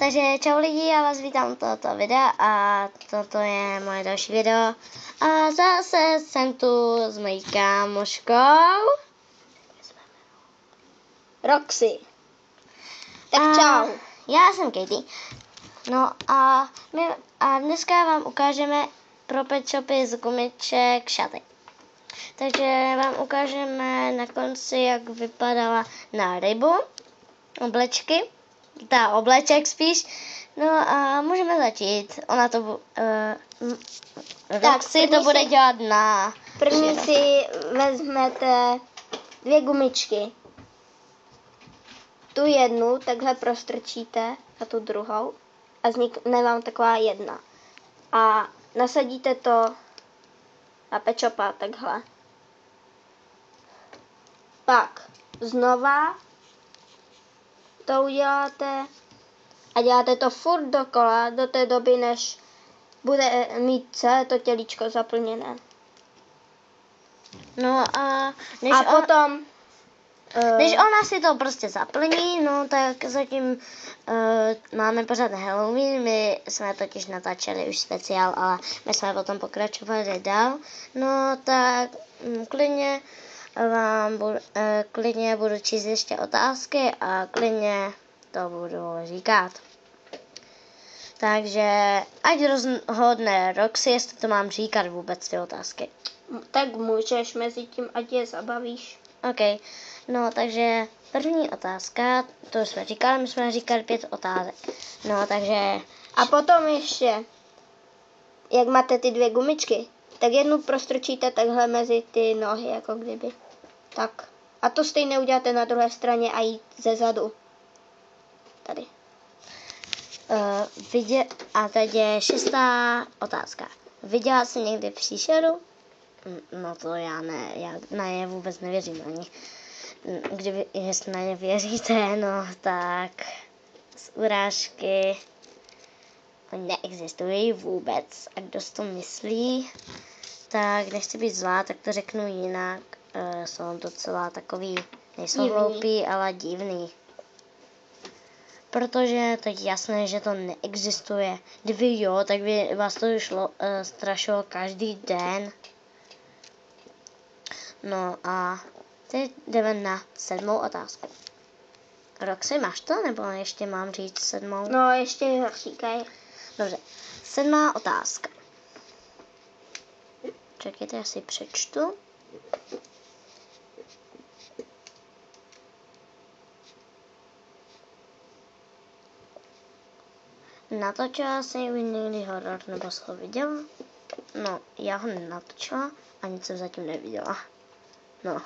Takže čau lidi, já vás vítám u tohoto videa a toto je moje další video. A zase jsem tu s mojí kámoškou Roxy. Tak čau. Já jsem Katie. No a dneska vám ukážeme pro pet shopy z gumiček šaty. Takže vám ukážeme na konci, jak vypadala na rybu, oblečky, obleček spíš. No a můžeme začít. Ona to Roxy to bude dělat na... První si vezmete 2 gumičky. Tu jednu takhle prostrčíte a tu druhou a vznikne vám taková jedna. A nasadíte to na pet shopa takhle. Pak znova to uděláte a děláte to furt dokola do té doby, než bude mít celé to tělíčko zaplněné. No a než ona si to prostě zaplní, no tak zatím máme pořád Halloween, my jsme totiž natáčeli už speciál, ale my jsme potom pokračovali dál. No tak klidně budu číst ještě otázky a klidně to budu říkat. Takže ať rozhodne Roxy, jestli to mám říkat vůbec ty otázky. Tak můžeš mezi tím, ať je zabavíš. OK, no takže první otázka, to jsme říkali, my jsme říkali 5 otázek. No takže... A potom ještě, jak máte ty 2 gumičky, tak jednu prostrčíte takhle mezi ty nohy, jako kdyby. Tak. A to stejně uděláte na druhé straně a jít ze zadu. Tady. A teď je 6. otázka. Viděla jsi někdy příšeru? No to já ne, já na ně vůbec nevěřím ani. Jestli na ně věříte, no tak z urážky neexistují vůbec. A kdo si to myslí, tak nechci být zlá, tak to řeknu jinak. Jsou docela takový, nejsou hloupí, ale divný. Protože to je jasné, že to neexistuje. Kdyby jo, tak by vás to strašilo každý den. No a teď jdeme na 7. otázku. Roxy, máš to, nebo ještě mám říct 7? No, ještě říkaj. Dobře, 7. otázka. Čekajte, já si přečtu. Natočila jsi někdy horor, nebo jsi ho viděla? No, já ho nenatočila a nic jsem zatím neviděla. No.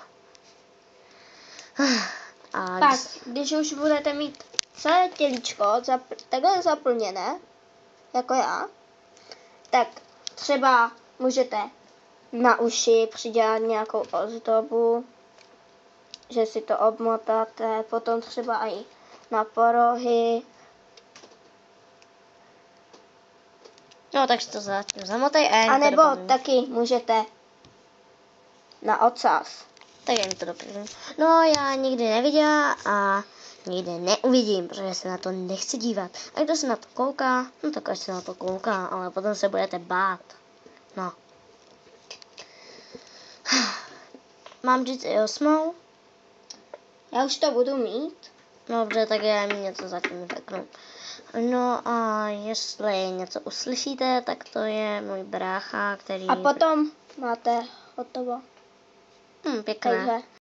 A tak, když už budete mít celé tělíčko takhle zaplněné, jako já, tak třeba můžete na uši přidělat nějakou ozdobu, že si to obmotáte, potom třeba i na porohy. No, tak si to zatím zamotaj a nebo taky můžete na ocas. Tak já mi to doplním. No, já nikdy neviděla a nikdy neuvidím, protože se na to nechci dívat. A kdo se na to kouká, no tak až se na to kouká, ale potom se budete bát. No. Mám říct i 8? Já už to budu mít. Dobře, tak já mi něco zatím řeknu. No a jestli něco uslyšíte, tak to je můj brácha, který... A potom máte hotovo. Pěkné. Takže